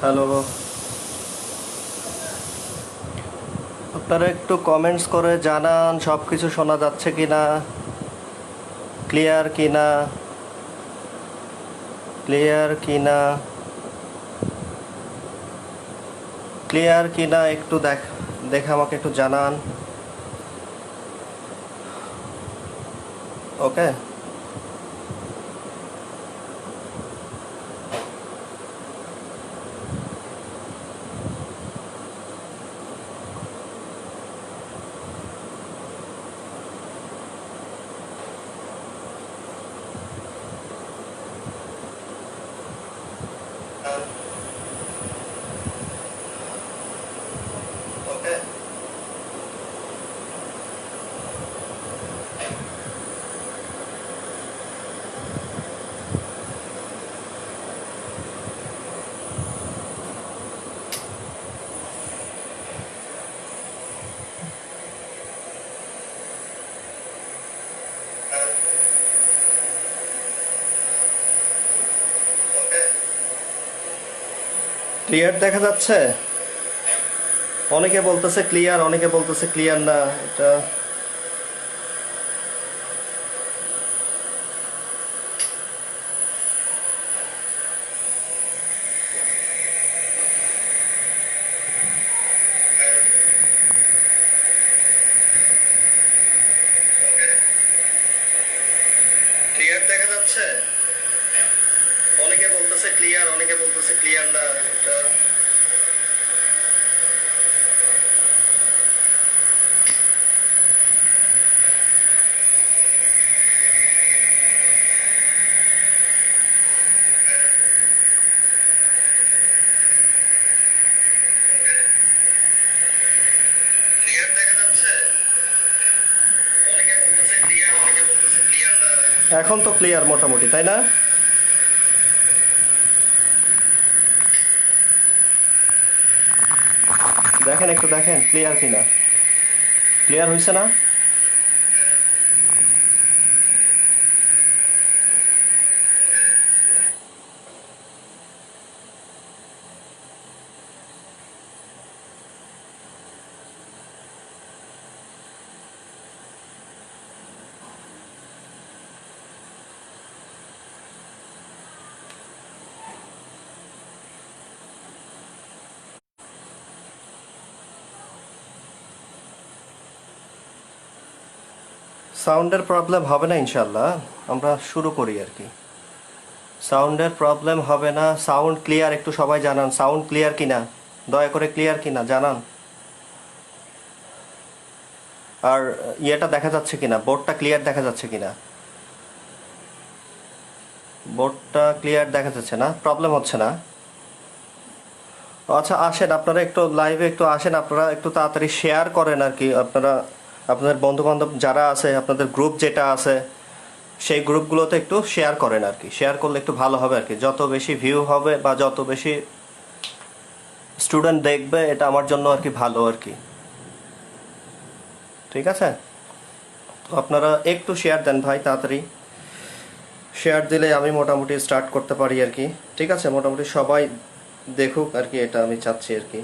Hello, আপনারা একটু comments করে জানান সব কিছু শোনা যাচ্ছে কি না, ক্লিয়ার কি না, ক্লিয়ার কি না, ক্লিয়ার কি না একটু দেখে আমাকে একটু জানান। ওকে, ওকে, ওকে, ক্লিয়ার দেখা যাচ্ছে। অনেকে বলতেছে ক্লিয়ার, অনেকে বলতেছে ক্লিয়ার না। এটা ক্লিয়ার দেখা যাচ্ছে। অনেকে বলতেছে ক্লিয়ার, অনেকে বলতেছে ক্লিয়ার না। এটা ক্লিয়ার দেখা যাচ্ছে। অনেকে বলতেছে ক্লিয়ার, অনেকে বলতেছে ক্লিয়ার না। এখন তো ক্লিয়ার মোটামুটি, তাই না? দেখেন, একটু দেখেন ক্লিয়ার কিনা। ক্লিয়ার হয়েছে না? সাউন্ডের প্রবলেম হবে না ইনশাল্লাহ। আমরা শুরু করি আর কি। সাউন্ডের প্রবলেম হবে না। সাউন্ড ক্লিয়ার একটু সবাই জানান, সাউন্ড ক্লিয়ার কিনা, দয়া করে ক্লিয়ার কিনা জানান। আর ইয়েটা দেখা যাচ্ছে কিনা, বোর্ডটা ক্লিয়ার দেখা যাচ্ছে কিনা। বোর্ডটা ক্লিয়ার দেখা যাচ্ছে না, প্রবলেম হচ্ছে না। আচ্ছা, আসেন আপনারা একটু লাইভে একটু আসেন, আপনারা একটু তাড়াতাড়ি শেয়ার করেন আর কি। আপনারা আপনাদের বন্ধু বান্ধব যারা আছে, আপনাদের গ্রুপ যেটা আছে, সেই গ্রুপগুলোতে একটু শেয়ার করেন আর কি। শেয়ার করলে একটু ভালো হবে আর কি। যত বেশি ভিউ হবে বা যত বেশি স্টুডেন্ট দেখবে, এটা আমার জন্য আর কি ভালো আর কি। ঠিক আছে, তো আপনারা একটু শেয়ার দেন ভাই, তাড়াতাড়ি শেয়ার দিলে আমি মোটামুটি স্টার্ট করতে পারি আর কি। ঠিক আছে, মোটামুটি সবাই দেখুক আর কি, এটা আমি চাচ্ছি আর কি।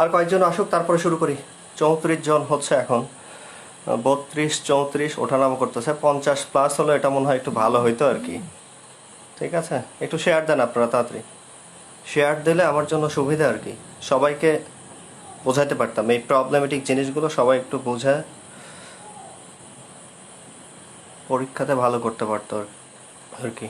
আর কয়েকজন আসুক, তারপরে শুরু করি। 34 জন হচ্ছে এখন। 32, 34 ওঠানামা করতেছে। 50 প্লাস হলো, এটা মনে হয় একটু ভালো হইতো আর কি। ঠিক আছে, একটু শেয়ার দেন আপনারা তাড়াতাড়ি। শেয়ার দিলে আমার জন্য সুবিধা আর কি। সবাইকে বোঝাতে পারতাম এই প্রবলেমেটিক জিনিসগুলো, সবাই একটু বোঝা, পরীক্ষাতে ভালো করতে পারতো আর কি।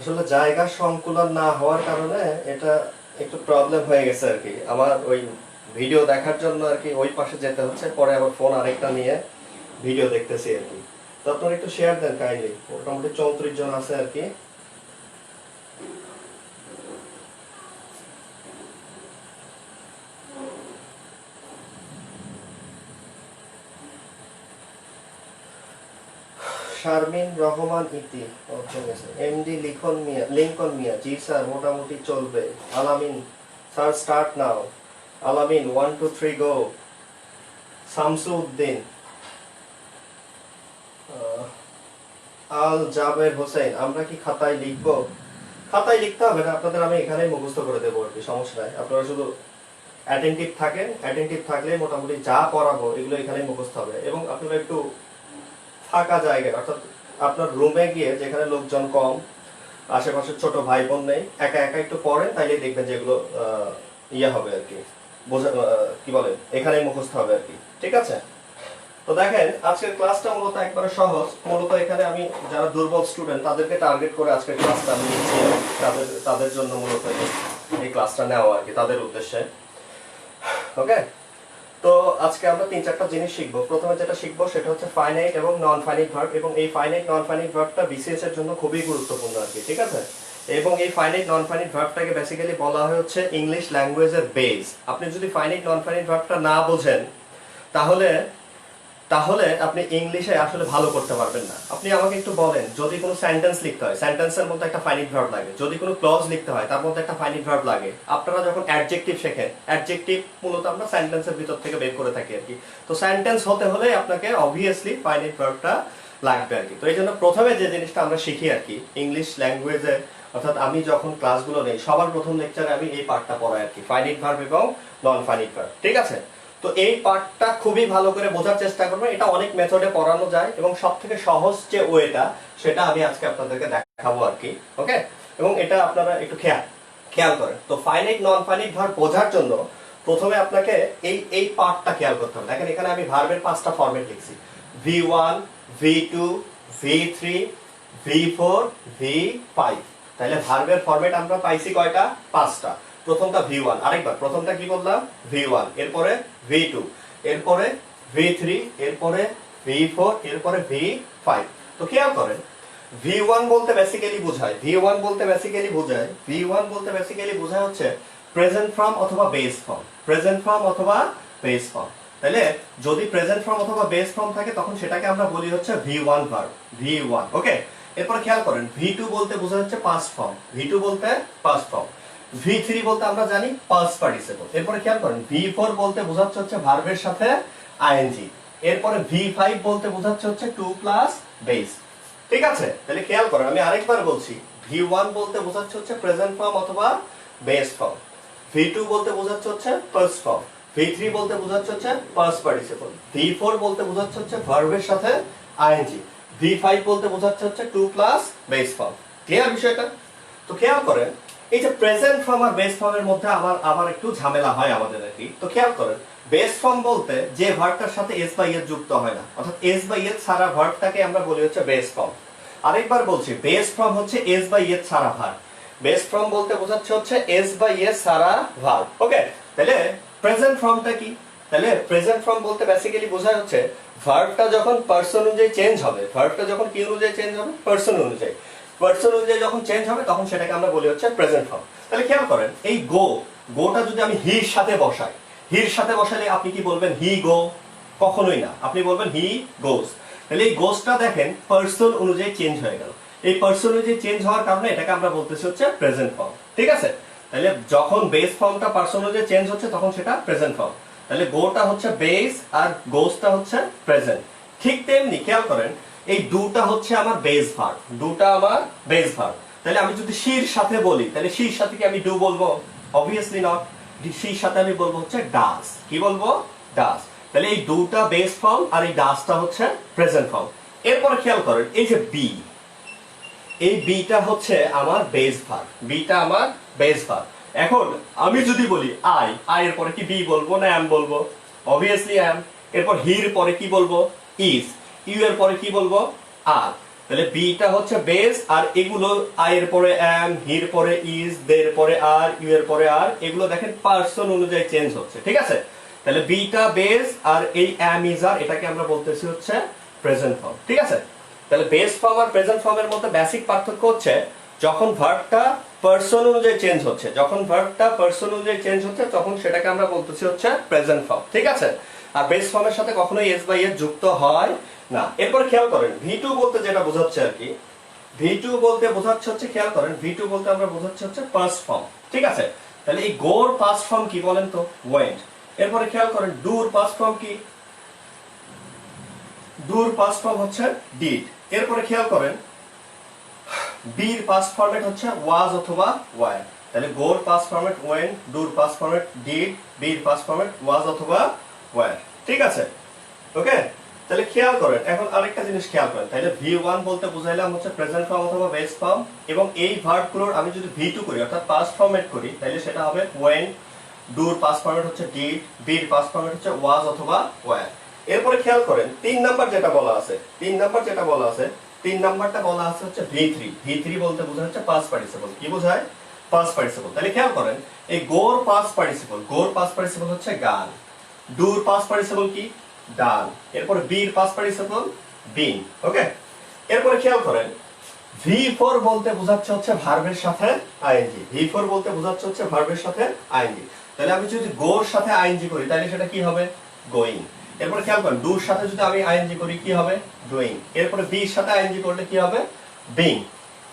আসলে জায়গা সংকুলন না হওয়ার কারণে এটা একটু প্রবলেম হয়ে গেছে আর কি। আমার ওই ভিডিও দেখার জন্য আর কি ওই পাশে যেতে হচ্ছে, পরে আবার ফোন আরেকটা নিয়ে ভিডিও দেখতেছি আর কি। তো আপনারা একটু শেয়ার দেন কাইন্ডলি। মোটামুটি 34 জন আছে আর কি। শারমিন রহমান ইতি, এমডি লিঙ্কন মিয়া, জি স্যার মোটামুটি চলবে। আলামিন স্যার স্টার্ট নাও। আলামিন 1 2 3 গো। শামসুদ্দিন, আল জাবের হোসেন, আমরা কি খাতায় লিখবো? খাতায় লিখতে হবে না আপনাদের, আমি এখানেই মুখস্থ করে দেবো আর কি, সমস্যা নাই। আপনারা শুধু অ্যাটেন্টিভ থাকেন, অ্যাটেন্টিভ থাকলে মোটামুটি যা পড়াবো এগুলো এখানেই মুখস্থ হবে। এবং আপনারা একটু ফাঁকা জায়গায়, অর্থাৎ আপনার রুমে গিয়ে যেখানে লোকজন কম, আশেপাশে ছোট ভাই বোন নেই, একা একা একটু পড়েন, তাইলে দেখবেন যেগুলো ইয়ে হবে আর কি, বোঝা কি বলে, এখানেই মুখস্থ হবে আর কি। ঠিক আছে? তো দেখেন আজকের ক্লাসটা মূলত একবারে সহজ। মূলত এখানে আমি যারা দুর্বল স্টুডেন্ট তাদেরকে টার্গেট করে আজকের ক্লাসটা আমি নিচ্ছি, তাদের জন্য মূলত এই ক্লাসটা নেওয়া আর কি, তাদের উদ্দেশ্যে। ওকে, তো আজকে আমরা 3-4টা জিনিস শিখবো। প্রথমে যেটা শিখবো সেটা হচ্ছে ফাইনাইট এবং নন ফাইনাইট ভার্ব, এবং এই ফাইনাইট নন ফাইনাইট ভার্বটা বিসিএস এর জন্য খুবই গুরুত্বপূর্ণ আর কি। ঠিক আছে? এবং এই ফাইনাইট নন ফাইনাইট ভার্বটাকে বেসিক্যালি বলা হয় হচ্ছে ইংলিশ ল্যাঙ্গুয়েজের বেস। আপনি যদি ফাইনাইট নন ফাইনাইট ভার্বটা না বোঝেন তাহলে আপনি ইংলিশে আসলে ভালো করতে পারবেন না। আপনি আমাকে একটু বলেন, যদি কোনো সেন্টেন্স লিখতে হয়, সেন্টেন্সের মধ্যে একটা ফাইনাইট ভার্ব লাগে। যদি কোনো ক্লজ লিখতে হয়, তার মধ্যে একটা ফাইনাইট ভার্ব লাগে। আপনারা যখন অ্যাডজেক্টিভ শেখেন, অ্যাডজেক্টিভ মূলত আমরা সেন্টেন্সের ভিতর থেকে বের করে থাকি আর কি। তো সেন্টেন্স হতে হলে আপনাকে অবভিয়াসলি ফাইনাইট ভার্বটা লাগবে আর কি। তো এই জন্য প্রথমে যে জিনিসটা আমরা শিখি আর কি ইংলিশ ল্যাঙ্গুয়েজে, অর্থাৎ আমি যখন ক্লাসগুলো নেই সবার প্রথম লেকচারে আমি এই পার্টটা পড়াই আর কি, ফাইনাইট ভার্ব এবং নন ফাইনাইট ভার্ব। ঠিক আছে? তো এই পার্টটা খুবই ভালো করে বোঝার চেষ্টা করবেন। এটা অনেক মেথডে পড়ানো যায় এবং সবথেকে সহজ যে ওয়েটা সেটা আমি আজকে আপনাদেরকে দেখাবো আর কি। ওকে, এবং এটা আপনারা একটু খেয়াল করেন। তো ফাইনাইট নন ফাইনাইট ভার্ব বোঝার জন্য প্রথমে আপনাকে এই পার্টটা খেয়াল করতে হবে। দেখেন এখানে আমি ভার্বের 5টা ফরম্যাট লিখছি, V1 V2 V3 V4 V5। তাহলে ভার্বের ফরম্যাট আমরা পাইছি কয়টা? 5টা। প্রথমটা V1, আরেকবার প্রথমটা কি বললাম? V1, এরপরে V2, এরপরে V3, এরপরে V4, এরপরে V5। তো খেয়াল করেন V1 বলতে বেসিক্যালি বোঝায়, V1 বলতে বেসিক্যালি বোঝায় হচ্ছে প্রেজেন্ট ফর্ম অথবা বেস ফর্ম, প্রেজেন্ট ফর্ম অথবা বেস ফর্ম। তাহলে যদি প্রেজেন্ট ফর্ম অথবা বেস ফর্ম থাকে তখন সেটাকে আমরা বলি হচ্ছে V1 ভার্ব, V1। ওকে, এরপর খেয়াল করেন V2 বলতে বোঝা হচ্ছে পাস্ট ফর্ম, V2 বলতে পাস্ট ফর্ম। V3 বলতে আমরা জানি পাস্ট পার্টিসিপল। এরপরে খেয়াল করেন V4 বলতে বোঝাচ্ছে হচ্ছে ভার্বের সাথে আইএনজি। এরপরে V5 বলতে বোঝাচ্ছে হচ্ছে টু প্লাস বেস। ঠিক আছে? তাহলে খেয়াল করেন, আমি আরেকবার বলছি, V1 বলতে বোঝাচ্ছে হচ্ছে প্রেজেন্ট ফর্ম অথবা বেস ফর্ম, V2 বলতে বোঝাচ্ছে হচ্ছে পাস্ট ফর্ম, V3 বলতে বোঝাচ্ছে হচ্ছে পাস্ট পার্টিসিপল, V4 বলতে বোঝাচ্ছে হচ্ছে ভার্বের সাথে আইএনজি, V5 বলতে বোঝাচ্ছে হচ্ছে two plus base form. Clear বিষয়টা? তো খেয়াল করেন এই যে প্রেজেন্ট ফর্ম আর বেস ফর্মের মধ্যে আবার একটু ঝামেলা হয় আমাদের আর কি। তো খেয়াল করেন বেস ফর্ম বলতে যে ভার্বটার সাথে এস বা ইয়েস যুক্ত হয় না, অর্থাৎ এস বা ইয়েস ছাড়া ভার্বটাকে আমরা বলি হচ্ছে বেস ফর্ম। আরেকবার বলছি, বেস ফর্ম হচ্ছে এস বা ইয়েস ছাড়া ভার্ব। বেস ফর্ম বলতে বোঝাচ্ছে হচ্ছে এস বা ইয়েস ছাড়া ভার্ব। ওকে, তাহলে প্রেজেন্ট ফর্মটা কি? তাহলে প্রেজেন্ট ফর্ম বলতে বেসিক্যালি বোঝায় হচ্ছে ভার্বটা যখন পারসন অনুযায়ী চেঞ্জ হবে, ভার্বটা যখন কি অনুযায়ী চেঞ্জ হবে? পারসন অনুযায়ী। পারসন অনুযায়ী যখন চেঞ্জ হবে তখন সেটাকে আমরা বলি হচ্ছে প্রেজেন্ট ফর্ম। তাহলে খেয়াল করেন এই গোটা যদি আমি হির সাথে বসাই, হির সাথে বসালে আপনি কি বলবেন? হি গো? কখনোই না, আপনি বলবেন হি গোস। তাহলে এই গোসটা দেখেন পারসন অনুযায়ী চেঞ্জ হয়ে গেল। এই পারসন অনুযায়ী চেঞ্জ হওয়ার কারণে এটাকে আমরা বলতেছি হচ্ছে প্রেজেন্ট ফর্ম। ঠিক আছে? তাহলে যখন বেস ফর্মটা পারসন অনুযায়ী চেঞ্জ হচ্ছে তখন সেটা প্রেজেন্ট ফর্ম। তাহলে গোটা হচ্ছে বেস আর গোসটা হচ্ছে প্রেজেন্ট। ঠিক তেমনি খেয়াল করেন এই দুটা হচ্ছে আমার বেস ভার্ব, দুটা আমার বেস ভার্ব। তাহলে আমি যদি শির সাথে বলি, তাহলে শির সাথে কি আমি ডু বলবো? Obviously not. শির সাথে আমি বলবো হচ্ছে ডাস। কি বলবো? ডাস। তাহলে এই দুটা বেস ফর্ম আর এই ডাসটা হচ্ছে প্রেজেন্ট ফর্ম। এরপরে খেয়াল করেন এই যে বি, এই বিটা হচ্ছে আমার বেস ভার্ব, বিটা আমার বেস ভার্ব। এখন আমি যদি বলি আই, এর পরে কি বি বলবো না অ্যাম বলবো? অবভিয়াসলি অ্যাম। এরপর হির পরে কি বলবো? ইজ। ইউ এর পরে কি বলবো? আর। তাহলে বিটা হচ্ছে বেস, আর এগুলো আই এর পরে এম, হির পরে ইজ, দের পরে আর, ইউ এর পরে আর, এগুলো দেখেন পার্সন অনুযায়ী চেঞ্জ হচ্ছে, ঠিক আছে? তাহলে বিটা বেস আর এই এম ইজ আর, এটাকে আমরা বলতেছি হচ্ছে প্রেজেন্ট ফর্ম, ঠিক আছে? তাহলে বেস ফর্ম আর প্রেজেন্ট ফর্মের মধ্যে বেসিক পার্থক্য হচ্ছে যখন ভার্বটা পার্সন অনুযায়ী চেঞ্জ হচ্ছে, যখন ভার্বটা পার্সন অনুযায়ী চেঞ্জ হচ্ছে তখন সেটাকে আমরা বলতেছি হচ্ছে প্রেজেন্ট ফর্ম, ঠিক আছে? আর বেস ফর্মের সাথে কখনোই এস বাই এস যুক্ত হয় না। এরপর খেয়াল করেন ভি2 বলতে যেটা বোঝাচ্ছে আর কি, ভি2 বলতে বোঝাচ্ছে হচ্ছে, খেয়াল করেন ভি2 বলতে আমরা বোঝাচ্ছে হচ্ছে পাস্ট ফর্ম, ঠিক আছে? তাহলে এই গোর পাস্ট ফর্ম কি বলেন তো? ওয়েন্ট। এরপরে খেয়াল করেন ডুর পাস্ট ফর্ম কি? ডুর পাস্ট ফর্ম হচ্ছে ডিড। এরপরে খেয়াল করেন বির পাস্ট ফরম্যাট হচ্ছে ওয়াজ অথবা ওয়ার। তাহলে গোর পাস্ট ফরম্যাট ওয়েন, ডুর পাস্ট ফরম্যাট ডিড, বির পাস্ট ফরম্যাট ওয়াজ অথবা ওয়ার, ঠিক আছে? ওকে, তাহলে খেয়াল করেন এখন আরেকটা জিনিস খেয়াল করেন। তাহলে ভি1 বলতে বুঝাইলাম হচ্ছে প্রেজেন্ট ফর্ম অথবা বেস ফর্ম, এবং এই ভার্বগুলোর আমি যদি ভি2 করি অর্থাৎ পাস্ট ফরম্যাট করি তাহলে সেটা হবে ওয়েন, ডুর পাস্ট ফরম্যাট হচ্ছে ডিড, বির পাস্ট ফরম্যাট হচ্ছে ওয়াজ অথবা ওয়ার। এরপরে খেয়াল করেন 3 নাম্বার যেটা বলা আছে, 3 নাম্বারটা বলা আছে হচ্ছে ভি3। ভি3 বলতে বোঝায় হচ্ছে পাস্ট পার্টিসিপল। কি বোঝায়? Past participle. তাহলে খেয়াল করেন এই গোর পাস্ট পার্টিসিপল হচ্ছে গান, ডুর পাস্ট পার্টিসিপল কি? ডান। এরপরে বির পাস্ট পার্টিসিপল বিন। ওকে, এরপরে খেয়াল করেন ভি4 বলতে বোঝাচ্ছে হচ্ছে ভার্বের সাথে আইএনজি। ভি4 বলতে বোঝাচ্ছে হচ্ছে ভার্বের সাথে আইএনজি। তাহলে আমি যদি গোর সাথে আইএনজি করি তাহলে সেটা কি হবে? গোয়িং। এরপরে খেয়াল করেন ডুর সাথে যদি আমি আইএনজি করি কি হবে? ডুইং। এরপরে বির সাথে আইএনজি করলে কি হবে? বিং।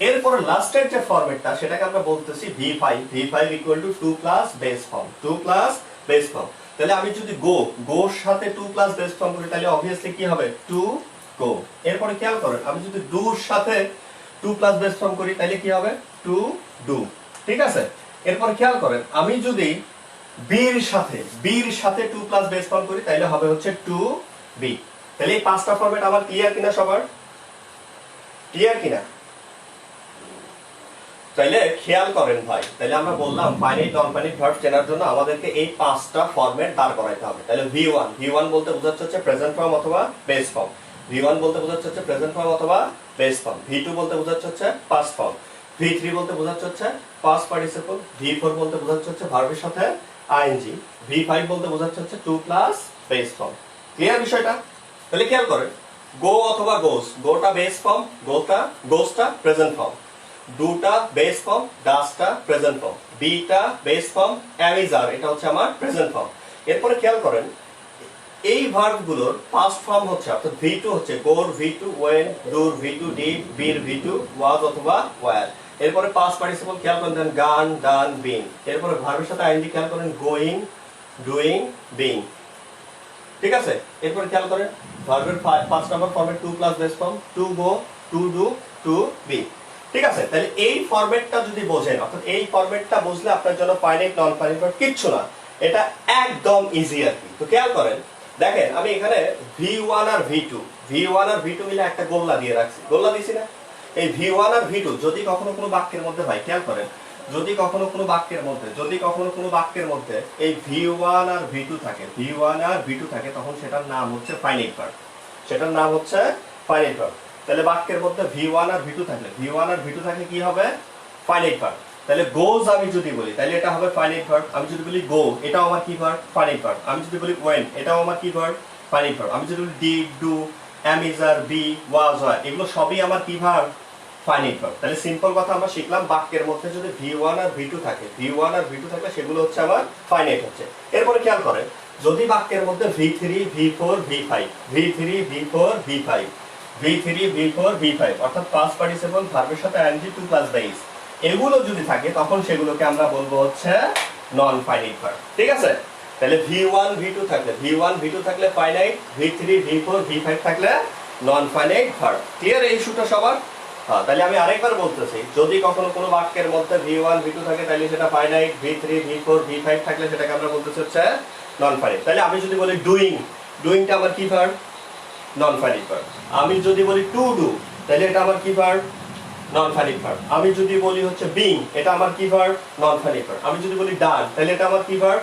এরপরে লাস্টের যে ফরম্যাটটা সেটাকে আমরা বলতেছি ভি5। ভি5 equal to 2 plus base form, 2 plus base form. তাহলে আমি যদি গোর সাথে 2 প্লাস বেস ফর্ম করি তাহলে অবভিয়াসলি কি হবে? To go. এরপরে খেয়াল করেন আমি যদি ডুর সাথে 2 প্লাস বেস ফর্ম করি তাহলে কি হবে? টু ডু, ঠিক আছে? এরপরে খেয়াল করেন আমি যদি বির সাথে 2 প্লাস বেস ফর্ম করি তাহলে হবে হচ্ছে টু বি। তাহলে এই পাঁচটা ফরম্যাট আমার ক্লিয়ার কিনা? সবার ক্লিয়ার কিনা? তাইলে খেয়াল করেন ভাই, তাহলে আমরা বললাম ফাইনাইট নন ফাইনাইট ভার্ব চেনার জন্য আমাদেরকে এই পাঁচটা ফরম্যাট দাঁড় করাইতে হবে। তাহলে ভি1 বলতে বোঝাচ্ছে হচ্ছে প্রেজেন্ট ফর্ম অথবা বেস ফর্ম। ভি1 বলতে বোঝাচ্ছে হচ্ছে প্রেজেন্ট ফর্ম অথবা বেস ফর্ম। ভি2 বলতে বোঝাচ্ছে হচ্ছে পাস্ট ফর্ম। ভি3 বলতে বোঝাচ্ছে হচ্ছে পাস্ট পার্টিসিপল। ভি4 বলতে বোঝাচ্ছে হচ্ছে ভার্বের সাথে আইএনজি। ভি5 বলতে বোঝাচ্ছে হচ্ছে 2 প্লাস বেস ফর্ম। ক্লিয়ার বিষয়টা? তাহলে খেয়াল করেন গো অথবা গোস, গোটা বেস ফর্ম, গোসটা প্রেজেন্ট ফর্ম, ডুটা বেস ফর্ম, ডাসটা প্রেজেন্ট ফর্ম, বিটা বেস ফর্ম, অ্যামিজার এটা হচ্ছে আমার প্রেজেন্ট ফর্ম। এরপরে খেয়াল করেন এই ভার্বগুলোর পাস্ট ফর্ম হচ্ছে অর্থাৎ ভি2 হচ্ছে গোর ভি2, ওয়েন, ডুর ভি2, ডিড, বির ভি2, ওয়াজ অথবা ওয়ার। এরপরে পাস্ট পার্টিসিপল খেয়াল করেন দেন গান, ডান, বিন। এরপরে ভার্বের সাথে আইএনজি খেয়াল করেন গোয়িং, ডুইং, বিং, ঠিক আছে? এরপরে খেয়াল করেন ভার্বের 5 number format 2 plus base form, to go, to do, to be, ঠিক আছে? তাহলে এই ফরম্যাটটা যদি বোঝেন অর্থাৎ এই ফরম্যাটটা বুঝলে আপনার জন্য ফাইনাইট নন ফাইনাইট ভার্ব কিচ্ছু না, এটা একদম ইজি আর কি। তো খেয়াল করেন দেখেন আমি এখানে ভি1 আর ভি2 মিলে একটা গোল্লা দিয়ে রাখছি, গোল্লা দিছি না? এই ভি1 আর ভি2 যদি কখনো কোনো বাক্যের মধ্যে ভাই খেয়াল করেন যদি কখনো কোনো বাক্যের মধ্যে এই ভি1 আর ভি2 থাকে তখন সেটার নাম হচ্ছে ফাইনাইট ভার্ব, তাহলে বাক্যের মধ্যে ভি1 আর ভি2 থাকলে কি হবে? Finite verb. তাহলে গোজ আমি যদি বলি তাহলে এটা হবে ফাইনাইট ভার্ব। আমি যদি বলি গো এটাও আমার কি ভার্ব? Finite verb. আমি যদি বলি ওয়েন এটাও আমার কি ভার্ব? Finite verb. আমি যদি বলি did, do, am, is, are, be, was, হয় এগুলো সবই আমার কি ভার্ব? Finite verb. তাহলে সিম্পল কথা আমরা শিখলাম বাক্যের মধ্যে যদি ভি1 আর ভি2 থাকে সেগুলো হচ্ছে আমার ফাইনাইট হচ্ছে। এরপরে খেয়াল করেন যদি বাক্যের মধ্যে ভি3, ভি4, ভি5 অর্থাৎ পাস্ট পার্টিসিপল ভার্বের সাথে আইএনজি 2 প্লাস বেস এগুলো যদি থাকে তখন সেগুলোকে আমরা বলবো হচ্ছে নন ফাইনাইট ভার্ব, ঠিক আছে? তাহলে ভি1, ভি2 থাকলে ফাইনাইট, ভি3, ভি4, ভি5 থাকলে নন ফাইনাইট ভার্ব। ক্লিয়ার এই ইস্যুটা সবার? হ্যাঁ, তাহলে আমি আরেকবার বলতেছি যদি কখনো কোনো বাক্যের মধ্যে ভি1, ভি2 থাকে তাহলে সেটা ফাইনাইট, ভি3, ভি4, ভি5 থাকলে সেটাকে আমরা বলতেছি হচ্ছে নন ফাইনাইট। তাহলে আমি যদি বলি ডুইংটা আমার কি ভার্ব? Non finite verb. আমি যদি বলি টু ডু তাহলে এটা আমার কি ভার্ব? Non finite verb. আমি যদি বলি হচ্ছে বিং এটা আমার কি ভার্ব? Non finite verb. আমি যদি বলি ডান তাহলে এটা আমার কি ভার্ব?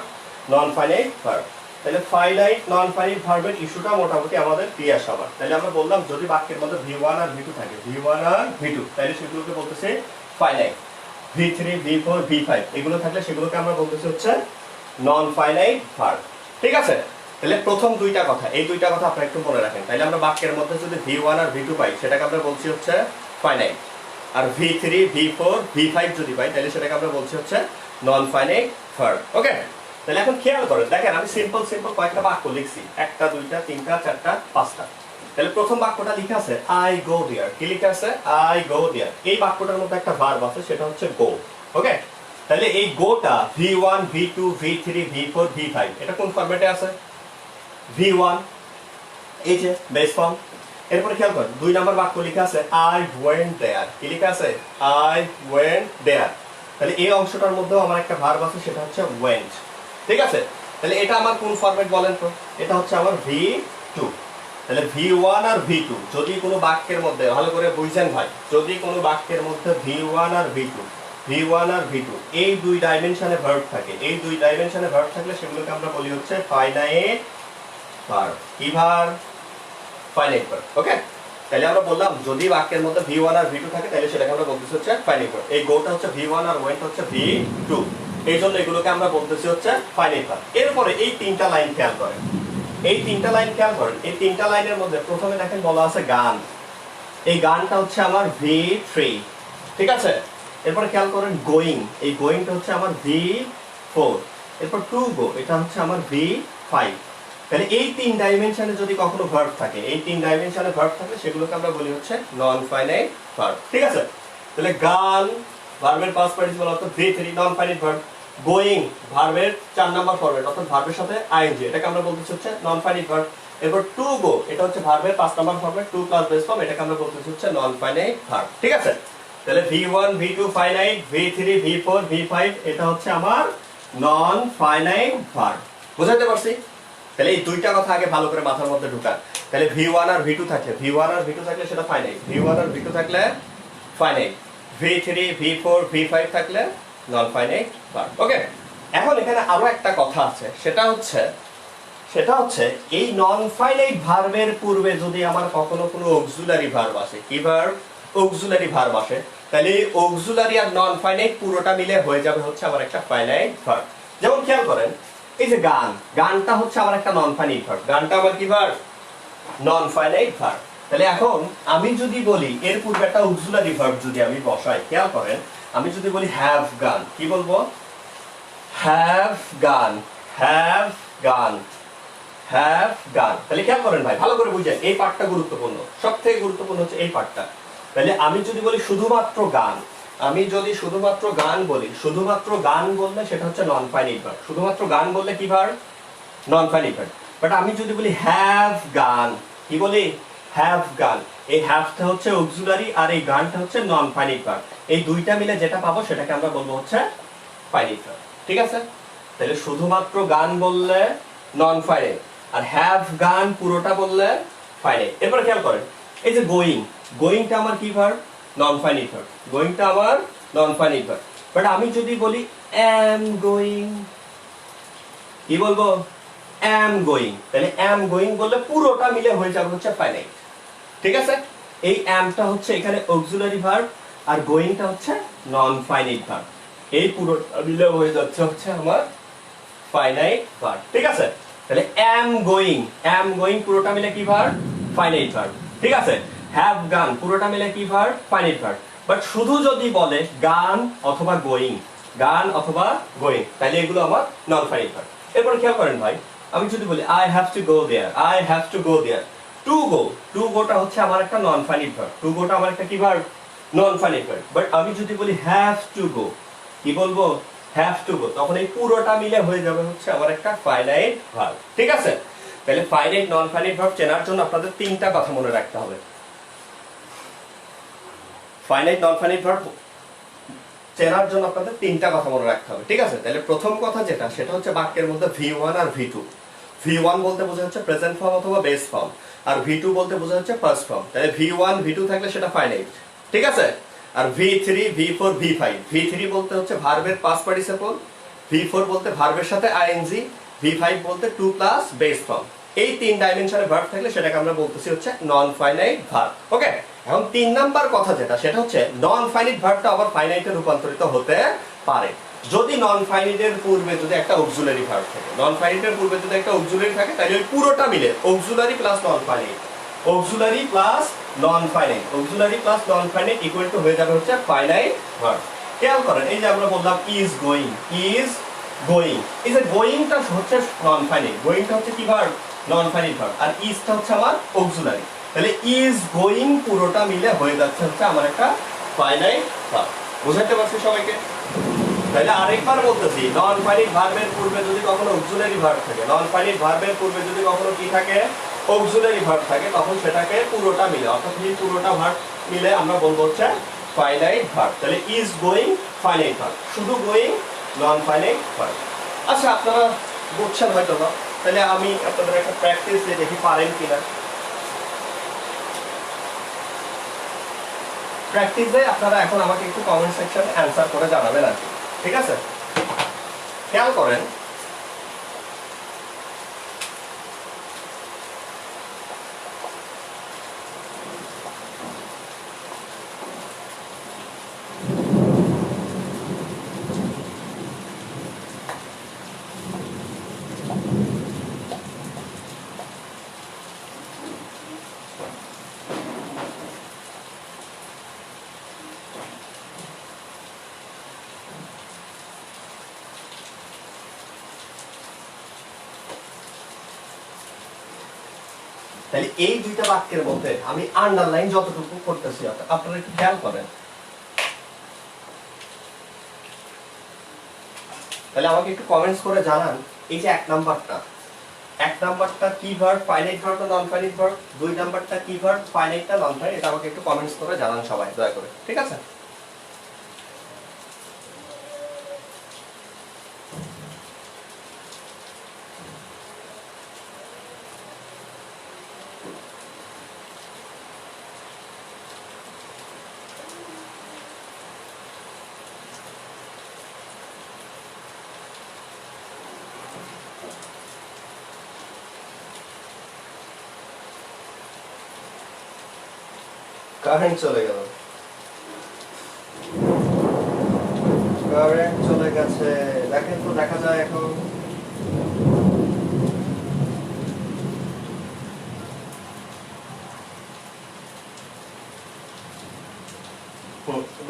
Non finite verb. তাহলে ফাইনাইট নন ফাইনাইট ভার্বের ইস্যুটা মোটামুটি আমাদের ক্লিয়ার সবার। তাহলে আমরা বললাম যদি বাক্যের মধ্যে V1 আর V2 থাকে, V1 আর V2, তাহলে সেগুলোকে বলতেছে ফাইনাইট। V3 V4 V5 এগুলো থাকলে সেগুলোকে আমরা বলতেছি হচ্ছে নন ফাইনাইট ভার্ব। ঠিক আছে? তাহলে প্রথম দুইটা কথা, এই দুইটা কথা আপনারা একটু মনে রাখেন। তাহলে আমরা বাক্যের মধ্যে যদি V1 আর V2 পাই সেটাকে আমরা বলছি হচ্ছে ফাইনাইট, আর V3 V4 V5 যদি পাই তাহলে সেটাকে আমরা বলছি হচ্ছে নন ফাইনাইট ভার্ব। ওকে, তাহলে এখন খেয়াল করেন, দেখেন আমি সিম্পল কয়েকটা বাক্য লিখছি, একটা দুইটা তিনটা চারটা পাঁচটা। তাহলে প্রথম বাক্যটা লিখা আছে আই গো দেয়ার। কি লিখা আছে? আই গো দেয়ার। এই বাক্যটার মধ্যে একটা ভার্ব আছে, সেটা হচ্ছে গো। ওকে, তাহলে এই গোটা V1 V2 V3 V4 V5 এটা কোন ফরম্যাটে আছে? V1, এই যে বেস ফর্ম। এরপরে খেয়াল করেন দুই নাম্বার বাক্য লিখা আছে আই ওয়েন্ট দেয়ার। কি লিখা আছে? I went there. তাহলে এই অংশটার মধ্যেও আমার একটা ভার্ব আছে, সেটা হচ্ছে ওয়েন্ট। ঠিক আছে? তাহলে এটা আমার কোন ফরম্যাট বলেন তো? এটা হচ্ছে আমার V2। তাহলে V1 আর V2 যদি কোনো বাক্যের মধ্যে, ভালো করে বুঝছেন ভাই, যদি কোনো বাক্যের মধ্যে V1 আর V2 এই দুই ডাইমেনশনে ভার্ব থাকে, এই দুই ডাইমেনশনে ভার্ব থাকলে সেগুলোকে আমরা বলি হচ্ছে ফাইনাইট ভার্ব। কি ভার্ব? Finite verb. ওকে, তাহলে আমরা বললাম যদি বাক্যের মধ্যে V1 আর V2 থাকে তাহলে সেটাকে আমরা বলতেছি হচ্ছে ফাইনাইট ভার্ব। এই গোটা হচ্ছে V1 আর ওয়েন্ট হচ্ছে V2, এই জন্য এগুলোকে আমরা বলতেছি হচ্ছে ফাইনাইট ভার্ব। এরপরে এই তিনটা লাইন খেয়াল করেন, এই তিনটা লাইন খেয়াল করেন। এই তিনটা লাইনের মধ্যে প্রথমে দেখেন বলা আছে গান। এই গানটা হচ্ছে আমার V3। ঠিক আছে? এরপরে খেয়াল করেন গোয়িং, এই গোয়িংটা হচ্ছে আমার V4। এরপর টু গো, এটা হচ্ছে আমার V5। তাহলে এই তিন ডাইমেনশনে যদি কখনো ভার্ব থাকে, এই তিন ডাইমেনশনে ভার্ব থাকে সেগুলোকে আমরা বলি হচ্ছে নন ফাইনাইট ভার্ব। ঠিক আছে? তাহলে গান ভার্বের পাস্ট পার্টিসিপল অর্থাৎ V3 নন ফাইনাইট ভার্ব। গোয়িং ভার্বের 4 নাম্বার ফরম্যাট অর্থাৎ ভার্বের সাথে আইএনজি, এটাকে আমরা বলতেছি হচ্ছে নন ফাইনাইট ভার্ব। এরপর টু গো, এটা হচ্ছে ভার্বের 5 number format, to plus base form, এটাকে আমরা বলতেছি হচ্ছে নন ফাইনাইট ভার্ব। ঠিক আছে? তাহলে V1 V2 finite, V3 V4 V5 এটা হচ্ছে আমার নন ফাইনাইট ভার্ব। বুঝাতে পারছি? তাহলে এই দুইটা কথা আগে ভালো করে মাথার মধ্যে ঢুকান। তাহলে V1 আর V2 থাকলে সেটা ফাইনাইট, V1 আর V2 থাকলে ফাইনাইট, V3 V4 V5 থাকলে নন ফাইনাইট ভার্ব। ওকে, এখন এখানে আরো একটা কথা আছে, সেটা হচ্ছে এই নন ফাইনাইট ভার্বের পূর্বে যদি আমার কখনো কোনো অক্সিলারি ভার্ব আসে, কি ভার্ব? অক্সিলারি ভার্ব আসে, তাহলে অক্সিলারি আর নন ফাইনাইট পুরোটা মিলে হয়ে যাবে হচ্ছে আমার একটা ফাইনাইট ভার্ব। যেমন খেয়াল করেন এই যে গান, গানটা হচ্ছে আমার একটা নন ফাইনাইট ভার্ব। গানটা আমার কি ভার্ব? Non finite verb. তাহলে এখন আমি যদি বলি এর পূর্বে একটা অক্সিলারি ভার্ব যদি আমি বসাই, খেয়াল করেন আমি যদি বলি হ্যাভ গান, কি বলবো? হ্যাভ গান, হ্যাভ গান, হ্যাভ গান। তাহলে খেয়াল করেন ভাই, ভালো করে বুঝেন, এই পার্টটা গুরুত্বপূর্ণ, সবথেকে গুরুত্বপূর্ণ হচ্ছে এই পার্টটা। তাহলে আমি যদি বলি শুধুমাত্র গান, আমি যদি শুধুমাত্র গান বলি, শুধুমাত্র গান বললে সেটা হচ্ছে নন ফাইনাইট ভার্ব। শুধুমাত্র গান বললে কি verb? Non finite verb. But আমি যদি বলি হ্যাভ গান, কি বলি? হ্যাভ গান। এই হ্যাভটা হচ্ছে অক্সিলারি আর এই গানটা হচ্ছে নন ফাইনাইট ভার্ব। এই দুইটা মিলে যেটা পাবো সেটাকে আমরা বলবো হচ্ছে ফাইনাইট ভার্ব। ঠিক আছে? তাহলে শুধুমাত্র গান বললে নন ফাইনাইট, আর হ্যাভ গান পুরোটা বললে ফাইনাইট। এরপর খেয়াল করেন এই যে গোয়িং, গোয়িংটা আমার কি ভার্ব? Non finite verb. গোয়িংটা আমার নন ফাইনাইট ভার্ব। বাট আমি যদি বলি am going, কি বলবো? am going। তাহলে am going বললে পুরোটা মিলে হয়ে যাবে হচ্ছে ফাইনাইট। ঠিক আছে? এই আমটা হচ্ছে এখানে অক্সিলারি ভার্ব আর গোয়িংটা হচ্ছে নন ফাইনাইট ভার্ব। এই পুরোটা মিলে হয়ে যাচ্ছে হচ্ছে আমার ফাইনাইট ভার্ব। ঠিক আছে? তাহলে am going পুরোটা মিলে কি ভার্ব? Finite verb. ঠিক আছে? হ্যাভ গান পুরোটা মিলে কি ভার্ব? Finite verb. বাট শুধু যদি বলে গান অথবা গোয়িং, গান অথবা গোয়িং, তাহলে এগুলো আমার নন ফাইনাইট ভার্ব। এরপর খেয়াল করেন ভাই, আমি যদি বলি I have to go there, I have to go there, to গোটা হচ্ছে আমার একটা নন ফাইনাইট ভার্ব। টু গোটা আমার একটা কি verb? Non finite verb. But আমি যদি বলি হ্যাভ টু গো, কি বলবো? হ্যাভ টু গো, তখন এই পুরোটা মিলে হয়ে যাবে হচ্ছে আমার একটা ফাইনাইট ভার্ব। ঠিক আছে? তাহলে ফাইনাইট নন ফাইনাইট ভার্ব চেনার জন্য আপনাদের তিনটা কথা মনে রাখতে হবে। ফাইনাইট নন ফাইনাইট ভার্ব চেনার জন্য আপনাদের তিনটা কথা মনে রাখতে হবে। ঠিক আছে? তাহলে প্রথম কথা যেটা, সেটা হচ্ছে বাক্যের মধ্যে V1 আর V2। V1 বলতে বোঝা হচ্ছে প্রেজেন্ট ফর্ম অথবা বেস ফর্ম, আর V2 বলতে বোঝা হচ্ছে ফার্স্ট ফর্ম। তাহলে V1 V2 থাকলে সেটা ফাইনাইট। ঠিক আছে? আর V3 V4 V5, V3 বলতে হচ্ছে ভার্বের পাস্ট পার্টিসিপল, V4 বলতে ভার্বের সাথে আইএনজি, V5 বলতে 2 প্লাস বেস ফর্ম। এই 3 ডাইমেনশনে ভার্ব থাকলে সেটাকে আমরা বলতেছি হচ্ছে নন ফাইনাইট ভার্ব। ওকে, এখন 3 নাম্বার কথা যেটা সেটা হচ্ছে নন ফাইনাইট ভার্বটা আবার ফাইনাইটে রূপান্তরিত হতে পারে যদি নন ফাইনাইটের পূর্বে যদি একটা অক্সিলারি ভার্ব থাকে। নন ফাইনাইটের পূর্বে যদি একটা অক্সিলারি থাকে তাহলে ওই পুরোটা মিলে auxiliary plus non finite, auxiliary plus non finite, auxiliary plus non finite equal to হয়ে যাবে হচ্ছে ফাইনাইট ভার্ব। খেয়াল করেন এই যে আমরা বললাম ইজ গোয়িং, ইজ গোয়িং, এই যে গোয়িংটা হচ্ছে নন ফাইনাইট, গোয়িংটা হচ্ছে কি ভার্ব? নন ফাইনাইট ভার্ব, আর ইজটা হচ্ছে আমার অক্সিলারি। তাহলে ইজ গোয়িং পুরোটা মিলে হয়ে যাচ্ছে হচ্ছে আমার একটা ফাইনাইট ভার্ব। বুঝাতে পারছি সবাইকে? তাহলে আরেকবার বলতেছি, নন ফাইনাইট ভার্বের পূর্বে যদি কখনো অক্সিলারি ভার্ব থাকে, নন ফাইনাইট ভার্বের পূর্বে যদি কখনো কি থাকে? অক্সিলারি ভার্ব থাকে, তখন সেটাকে পুরোটা মিলে অর্থাৎ এই পুরোটা ভার্ব মিলে আমরা বলবো হচ্ছে ফাইনাইট ভার্ব। তাহলে ইজ গোয়িং ফাইনাইট ভার্ব, শুধু গোয়িং নন ফাইনাইট ভার্ব। আচ্ছা, আপনারা বুঝছেন হয়তো না, তাহলে আমি আপনাদের একটা প্র্যাকটিস দিয়ে দেখি পারেন কিনা। প্র্যাকটিসে আপনারা এখন আমাকে একটু কমেন্ট সেকশনে অ্যানসার করে জানাবেন আর কি, ঠিক আছে? খেয়াল করেন, তাহলে এই দুইটা বাক্যের মধ্যে আমি আন্ডারলাইন যতটুকু করতেছি আপনারা একটু খেয়াল করেন। তাহলে আমাকে একটু কমেন্টস করে জানান, এই যে এক নাম্বারটা কি ভার্ব? ফাইনাইট ভার্ব না নন ফাইনাইট ভার্ব? 2 নাম্বারটা কি ভার্ব? ফাইনাইট না নন ফাইনাইট? এটা আমাকে একটু কমেন্টস করে জানান সবাই দয়া করে, ঠিক আছে? কারেন্ট চলে গেল, কারেন্ট চলে গেছে, দেখেন তো দেখা যায় এখন।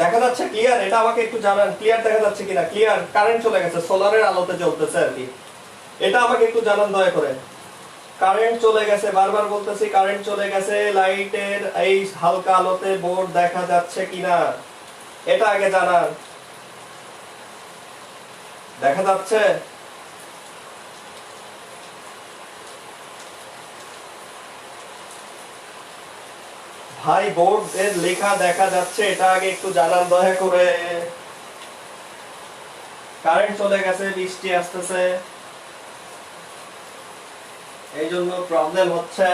দেখা যাচ্ছে ক্লিয়ার? এটা আমাকে একটু জানান, ক্লিয়ার দেখা যাচ্ছে কিনা? ক্লিয়ার? কারেন্ট চলে গেছে, সোলারের আলোতে জ্বলতেছে আর কি। এটা আমাকে একটু জানান দয়া করে। কারেন্ট চলে গেছে, বারবার বলতেছি কারেন্ট চলে গেছে, লাইটের এই হালকা আলোতে বোর্ড দেখা যাচ্ছে কিনা এটা আগে জানান। দেখা যাচ্ছে? ভাই বোর্ড এর লেখা দেখা যাচ্ছে, এটা আগে একটু জানান দয়া করে। কারেন্ট চলে গেছে, বৃষ্টি আসতেছে, এই জন্য প্রবলেম হচ্ছে।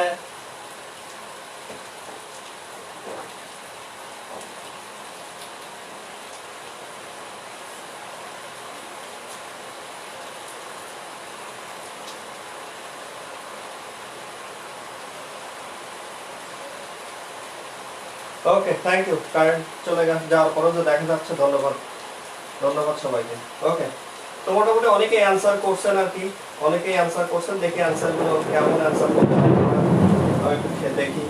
ওকে, থ্যাংক ইউ। কারেন্ট চলে যাওয়ার পরেও যে দেখা যাচ্ছে, ধন্যবাদ, ধন্যবাদ সবাইকে। ওকে, তো মোটামুটি অনেকেই অ্যান্সার করছেন আর কি, অনেকেই অ্যান্সার করছেন। দেখি অ্যান্সারগুলো কেমন অ্যান্সার করতে পারি আমি একটু দেখি।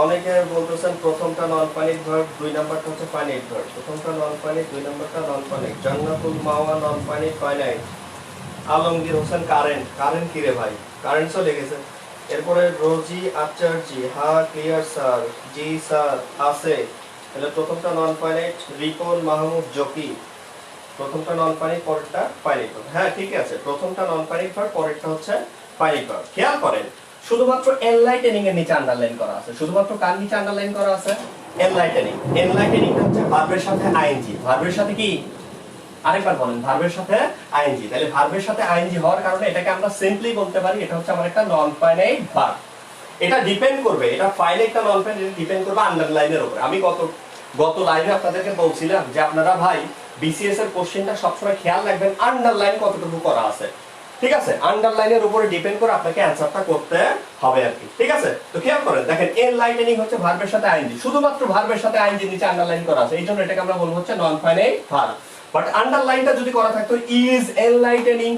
অনেকে বলতেছেন প্রথমটা নন ফাইনাইট ভার্ব, 2 নাম্বারটা হচ্ছে ফাইনাইট ভার্ব। প্রথমটা নন ফাইনাইট, 2 নাম্বারটা non finite. Jannatul Mawa non finite, finite. Alamgir Hossain current, current কি রে ভাই? কারেন্ট চলে গেছে। এরপরে রোজি আচার্যি, হ্যাঁ ক্লিয়ার স্যার, জি স্যার আছে। তাহলে প্রথমটা non finite. Ripon Mahmud jockey, প্রথমটা নন ফাইনাইট, পরেরটা ফাইনাইট ভার্ব। হ্যাঁ ঠিক আছে, প্রথমটা নন ফাইনাইট ভার্ব, পরেরটা হচ্ছে ফাইনাইট ভার্ব। খেয়াল করেন, শুধুমাত্র এনলাইটেনিং এর নিচে আন্ডারলাইন করা আছে। শুধুমাত্র কার নিচে আন্ডারলাইন করা আছে? এনলাইটেনিং। এনলাইটেনিংটা হচ্ছে ভার্বের সাথে আইএনজি। ভার্বের সাথে কি? আরেকবার বলেন, ভার্বের সাথে আইএনজি। তাহলে ভার্বের সাথে আইএনজি হওয়ার কারণে এটাকে আমরা সিম্পলি বলতে পারি এটা হচ্ছে আমার একটা নন ফাইনাইট ভার্ব। এটা ডিপেন্ড করবে, এটা ফাইনাইট না নন ফাইনাইট ডিপেন্ড করবে আন্ডারলাইনের উপরে। আমি গত লাইনে আপনাদেরকে বলছিলাম যে আপনারা ভাই বিসিএস এর কোশ্চেনটা সবসময় খেয়াল রাখবেন আন্ডারলাইন কতটুকু করা আছে, ঠিক আছে? আন্ডারলাইনের উপরে ডিপেন্ড করে আপনাকে অ্যানসারটা করতে হবে আর কি, ঠিক আছে? তো খেয়াল করেন, দেখেন এনলাইটেনিং হচ্ছে ভার্বের সাথে আইএনজি, শুধুমাত্র ভার্বের সাথে আইএনজি নিচে আন্ডারলাইন করা আছে, এই জন্য এটাকে আমরা বলবো হচ্ছে নন ফাইনাইট ভার্ব। বাট আন্ডারলাইনটা যদি করা থাকতো ইজ এনলাইটেনিং,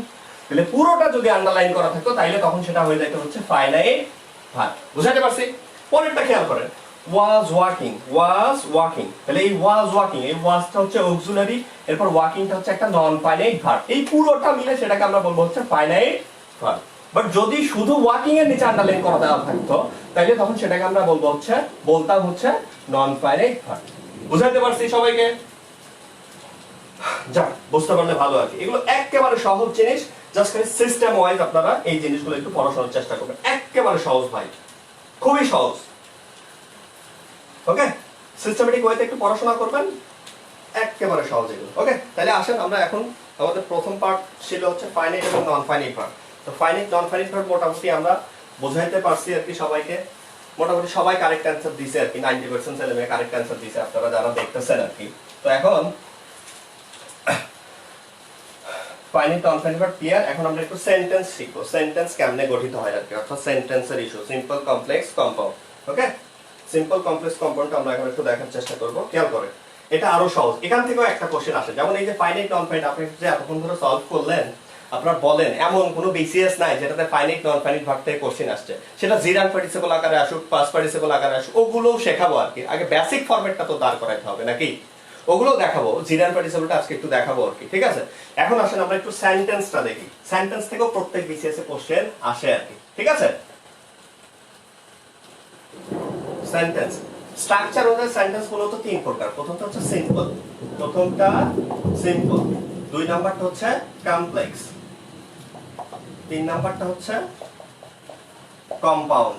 তাহলে পুরোটা যদি আন্ডারলাইন করা থাকতো তাইলে তখন সেটা হয়ে যেত হচ্ছে ফাইনাইট ভার্ব। বুঝাতে পারছি? পরেরটা খেয়াল করেন, was walking, তাহলে এই was walking, এই wasটা হচ্ছে অক্সিলারি, এরপর ওয়াকিংটা হচ্ছে একটা নন ফাইনাইট ভার্ব, এই পুরোটা মিলে সেটাকে আমরা বলবো হচ্ছে ফাইনাইট ভার্ব। বাট যদি শুধু ওয়াকিং এর নিচে আন্ডারলাইন করা দেওয়া থাকতো তাহলে তখন সেটাকে আমরা বলতাম হচ্ছে নন ফাইনাইট ভার্ব। বুঝাতে পারছি সবাইকে? যাক, বুঝতে পারলে ভালো আর কি। এগুলো একেবারে সহজ জিনিস, জাস্ট খালি সিস্টেম ওয়াইজ আপনারা এই জিনিসগুলো একটু পড়াশোনার চেষ্টা করবেন, একেবারে সহজ ভাই, খুবই সহজ। ওকে, সিস্টেমেটিক ওয়েতে একটু পড়াশোনা করবেন, একেবারে সহজ এগুলো। ওকে, তাহলে আসেন আমরা এখন আমাদের প্রথম পার্ট ছিল হচ্ছে ফাইনাইট এবং নন ফাইনাইট ভার্ব। তো ফাইনাইট নন ফাইনাইট ভার্ব মোটামুটি আমরা বোঝাইতে পারছি আর কি সবাইকে, মোটামুটি সবাই কারেক্ট অ্যান্সার দিছে আর কি, 90% ছেলে মেয়ে কারেক্ট অ্যান্সার দিছে আপনারা যারা দেখতেছেন আর কি। তো এখন ফাইনাইট নন ফাইনাইট ভার্ব ক্লিয়ার। এখন আমরা একটু সেন্টেন্স শিখবো, সেন্টেন্স কেমনে গঠিত হয় আর কি, অর্থাৎ সেন্টেন্সের ইস্যু, সিম্পল কমপ্লেক্স কম্পাউন্ড। ওকে, সিম্পল কমপ্লেক্স কম্পাউন্ড আমরা এখন একটু দেখার চেষ্টা করব। খেয়াল করে, এটা আরো সহজ, এখান থেকেও একটা কোশ্চেন আসে, যেমন এই যে ফাইনাইট নন ফাইনাইট আপনি যে এতক্ষণ ধরে সলভ করলেন, আপনারা বলেন এমন কোনো বিসিএস নাই যেটাতে ফাইনাইট নন ফাইনাইট ভার্ব থেকে কোশ্চেন আসছে, সেটা জিরান পার্টিসিপল আকারে আসুক, পাস্ট পার্টিসিপল আকারে আসুক, ওগুলোও শেখাবো আর কি। আগে বেসিক ফরম্যাটটা তো দাঁড় করাইতে হবে নাকি, ওগুলো দেখাবো, জিরান পার্টিসিপলটা আজকে একটু দেখাবো আর কি, ঠিক আছে? এখন আসেন আমরা একটু সেন্টেন্সটা দেখি, সেন্টেন্স থেকেও প্রত্যেক বিসিএস এ কোশ্চেন আসে আর কি, ঠিক আছে? সেন্টেন্স স্ট্রাকচার অনুযায়ী সেন্টেন্স মূলত তিন প্রকার। প্রথমটা হচ্ছে সিম্পল, দুই নাম্বারটা হচ্ছে কমপ্লেক্স, তিন নাম্বারটা হচ্ছে কম্পাউন্ড।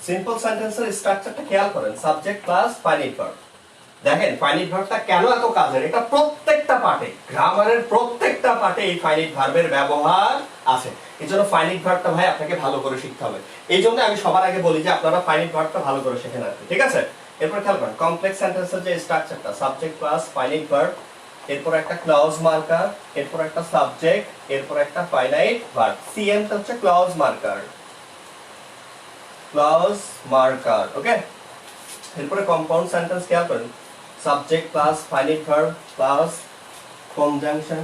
সিম্পল সেন্টেন্সের স্ট্রাকচারটা খেয়াল করেন, সাবজেক্ট প্লাস ফাইনাইট ভার্ব। দেখেন ফাইনাইট ভার্বটা কেন এত কাজের, এটা প্রত্যেকটা পার্টে, গ্রামারের প্রত্যেকটা পার্টে এই ফাইনাইট ভার্বের ব্যবহার আছে। এই জন্য ফাইনাইট ভার্বটা ভাই আপনাকে ভালো করে শিখতে হবে। এই জন্য আমি সবার আগে বলি যে আপনারা ফাইনাইট ভার্বটা ভালো করে শেখেন আর কি, ঠিক আছে? এরপর খেয়াল করেন কমপ্লেক্স সেন্টেন্সের যে স্ট্রাকচারটা, সাবজেক্ট প্লাস ফাইনাইট ভার্ব, এরপর একটা ক্লজ মার্কার, এরপর একটা সাবজেক্ট, এরপর একটা ফাইনাইট ভার্ব। সিএমটা হচ্ছে ক্লজ মার্কার, ওকে? এরপরে কম্পাউন্ড সেন্টেন্স খেয়াল করেন, subject plus finite verb plus conjunction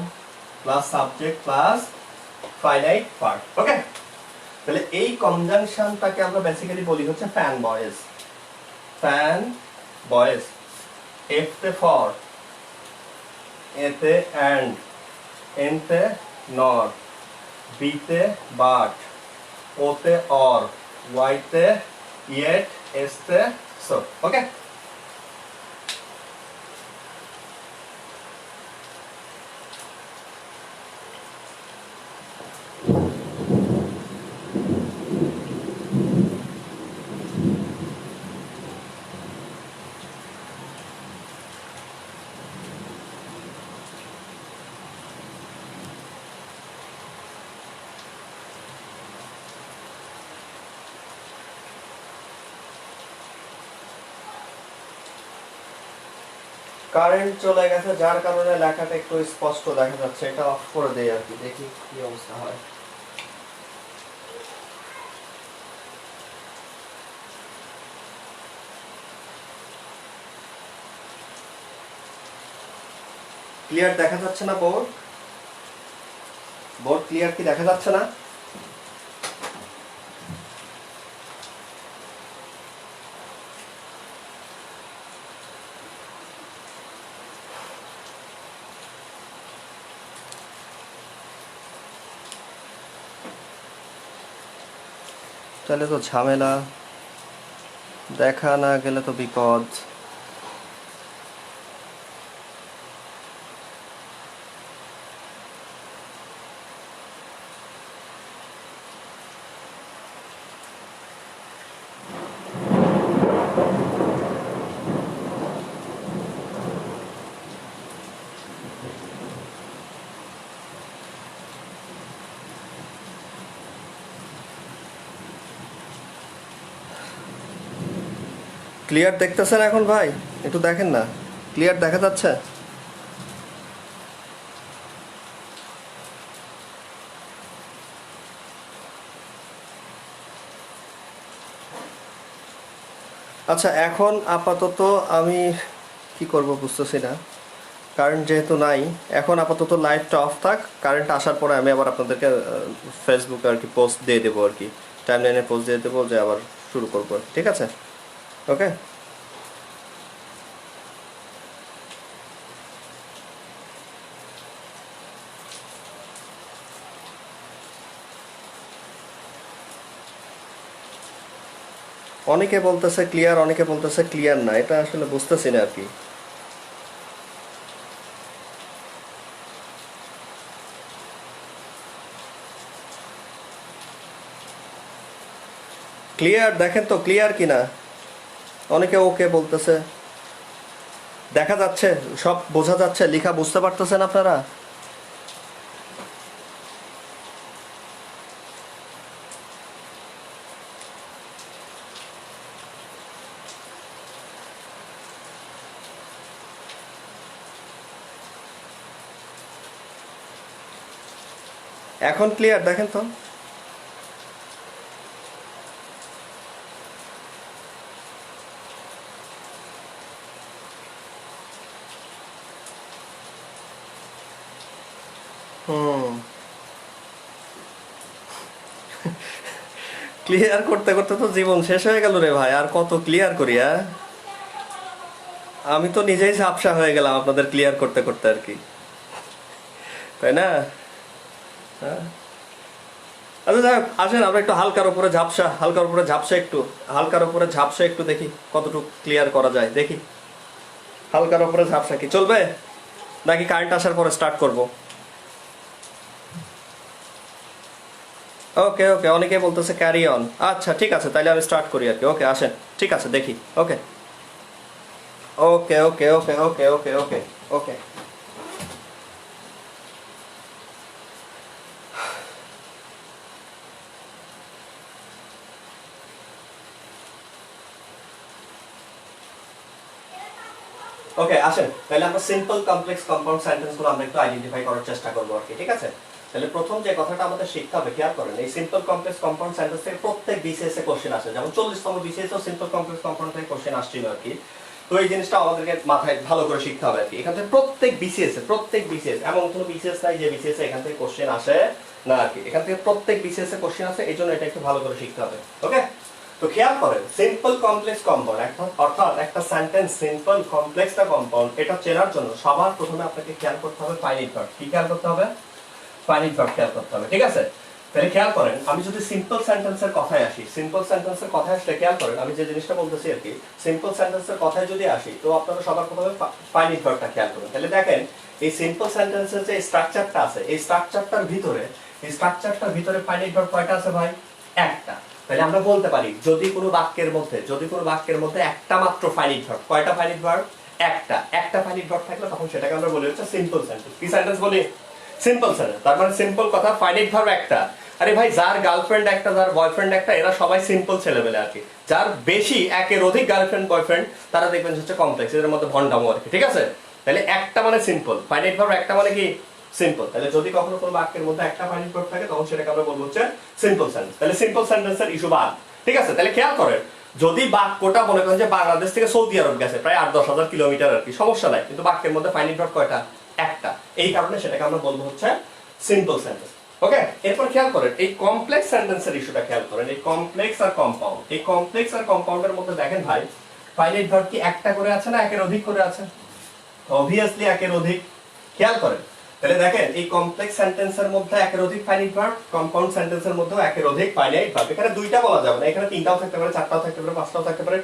plus subject plus finite verb. Okay, তাহলে এই কনজাংশনটাকে আমরা বেসিক্যালি বলি হচ্ছে ফ্যান বয়েজ, এফ তে ফর, এ তে অ্যান্ড, এন তে নর, বি তে বাট, ও তে অর, ওয়াই তে ইয়েট, এস তে সো। ওকে, কারেন্ট চলে গেছে যার কারণে লেখাটা একটু স্পষ্ট দেখা যাচ্ছে, এটা অফ করে দেই আর কি, দেখি কি অবস্থা হয়। ক্লিয়ার দেখা যাচ্ছে না? বোর্ড ক্লিয়ার কি দেখা যাচ্ছে না? তাহলে তো ঝামেলা, দেখা না গেলে তো বিপদ। ক্লিয়ার দেখতেছেন এখন ভাই? একটু দেখেন না, ক্লিয়ার দেখা যাচ্ছে? আচ্ছা, এখন আপাতত আমি কি করব বুঝতেছি না। কারেন্ট যেহেতু নাই, এখন আপাতত লাইভটা অফ থাক। কারেন্ট আসার পরে আমি আবার আপনাদেরকে ফেসবুকে আর কি পোস্ট দিয়ে দেবো আর কি, টাইমলাইনে পোস্ট দিয়ে দেবো যে আবার শুরু করবো, ঠিক আছে? ওকে। অনেকে বলতেছে ক্লিয়ার, অনেকে বলতেছে ক্লিয়ার না, এটা আসলে বুঝতেছি না আর কি। ক্লিয়ার দেখেন তো, ক্লিয়ার কিনা? অনেকে ওকে বলতেছে। দেখা যাচ্ছে, সব বোঝা যাচ্ছে, লেখা বুঝতে পারতেছেন আপনারা? এখন ক্লিয়ার দেখেন তো। হুম। ক্লিয়ার করতে করতে তো জীবন শেষ হয়ে গেল রে ভাই, আর কত ক্লিয়ার করি? আমি তো নিজেই ঝাপসা হয়ে গেলাম আপনাদের ক্লিয়ার করতে করতে আর কি, তাই না? হ্যাঁ। আচ্ছা যাই হোক, আসেন আমরা একটু হালকার উপরে ঝাপসা, হালকার উপরে ঝাপসা, একটু হালকার উপরে ঝাপসা একটু দেখি কতটুকু ক্লিয়ার করা যায়, দেখি। হালকার উপরে ঝাপসা কি চলবে, নাকি কারেন্ট আসার পরে স্টার্ট করব? ওকে ওকে, অনেকে বলতেছে ক্যারি অন। আচ্ছা ঠিক আছে, তাইলে আমি স্টার্ট করি আর কি। ওকে আসেন, ঠিক আছে, দেখি। ওকে ওকে ওকে ওকে ওকে ওকে ওকে ওকে। ওকে আসেন, তাহলে আমরা সিম্পল কমপ্লেক্স কম্পাউন্ড সেন্টেন্সগুলো আমরা একটু আইডেন্টিফাই করার চেষ্টা করবো আর কি, ঠিক আছে? তাহলে প্রথম যে কথাটা আমাদের শিখতে হবে, খেয়াল করেন, এই সিম্পল কমপ্লেক্স কম্পাউন্ড সেন্টেন্স থেকে প্রত্যেক বিসিএস এ কোশ্চেন আসে, যেমন 40তম বিসিএস ও সিম্পল কমপ্লেক্স কম্পাউন্ড থেকে কোশ্চেন আসছিল আর কি। তো এই জিনিসটা আমাদেরকে মাথায় ভালো করে শিখতে হবে আর কি। এখান থেকে প্রত্যেক বিসিএস এমন কোনো বিসিএস নাই যে বিসিএস এখান থেকে কোশ্চেন আসে না আর কি। এখান থেকে প্রত্যেক বিসিএস এ কোশ্চেন আসে, এই জন্য এটা একটু ভালো করে শিখতে হবে। ওকে, তো খেয়াল করেন, সিম্পল কমপ্লেক্স কম্পাউন্ড অর্থাৎ একটা সেন্টেন্স সিম্পল কমপ্লেক্স না কম্পাউন্ড, এটা চেনার জন্য সবার প্রথমে আপনাকে খেয়াল করতে হবে ফাইনাইট ভার্ব। কি খেয়াল করতে হবে? ফাইনাইট ভার্ব খেয়াল করতে হবে, ঠিক আছে? তাহলে খেয়াল করেন, আমি যদি সিম্পল সেন্টেন্সের কথায় আসি, সিম্পল সেন্টেন্সের কথায় আসলে খেয়াল করেন আমি যে জিনিসটা বলতেছি আর কি, সিম্পল সেন্টেন্সের কথায় যদি আসি, তো আপনারা সবার প্রথমে ফাইনাইট ভার্বটা খেয়াল করুন। তাহলে দেখেন, এই সিম্পল সেন্টেন্সের যে স্ট্রাকচারটা আছে, এই স্ট্রাকচারটার ভিতরে ফাইনাইট ভার্ব কয়টা আছে ভাই? একটা। তাহলে আমরা বলতে পারি, যদি কোনো বাক্যের মধ্যে একটা মাত্র ফাইনাইট ভার্ব, কয়টা ফাইনাইট ভার্ব? একটা ফাইনাইট ভার্ব থাকলে তখন সেটাকে আমরা বলি হচ্ছে সিম্পল সেন্টেন্স। কি সেন্টেন্স বলি? Simple sentence. তার মানে সিম্পল কথা, ফাইনাইট ভার্ব একটা। আরে ভাই, যার গার্লফ্রেন্ড একটা, যার বয়ফ্রেন্ড একটা, এরা সবাই সিম্পল ছেলেবেলে আর কি। যার বেশি, একের অধিক গার্লফ্রেন্ড বয়ফ্রেন্ড, তারা দেখবেন হচ্ছে কমপ্লেক্স, এদের মধ্যে ভন্ডামো আর কি, ঠিক আছে? তাহলে একটা মানে সিম্পল, ফাইনাইট ভার্ব একটা মানে কি? সিম্পল। তাহলে যদি কখনো কোনো বাক্যের মধ্যে একটা ফাইনাইট ভার্ব থাকে, তখন সেটাকে আমরা বলবো হচ্ছে সিম্পল সেন্টেন্স। তাহলে সিম্পল সেন্টেন্সের ইস্যু বাদ, ঠিক আছে? তাহলে খেয়াল করেন, যদি বাক্যটা মনে করেন যে বাংলাদেশ থেকে সৌদি আরব গেছে প্রায় 8-10 হাজার কিলোমিটার আর কি, সমস্যা নাই, কিন্তু বাক্যের মধ্যে ফাইনাইট ভার্ব কয়টা? একটা। এই কারণে সেটাকে আমরা বলবো হচ্ছে সিম্পল সেন্টেন্স। ওকে, এরপর খেয়াল করেন এই কমপ্লেক্স সেন্টেন্সের ইস্যুটা খেয়াল করেন, এই কমপ্লেক্স আর কম্পাউন্ড, এই কমপ্লেক্স আর কম্পাউন্ডের মধ্যে দেখেন ভাই, ফাইনাইট ভার্ব কি একটা করে আছে না একের অধিক করে আছে? অবভিয়াসলি একের অধিক। খেয়াল করেন, তাহলে দেখেন এই কমপ্লেক্স সেন্টেন্সের মধ্যে একের অধিক ফাইনাইট ভার্ব, কম্পাউন্ড সেন্টেন্সের মধ্যে একের অধিক ফাইনাইট ভার্ব। এখানে দুইটা বলা যাবে না, এখানে তিনটাও থাকতে পারে, চারটাও থাকতে পারে, পাঁচটাও থাকতে পারে,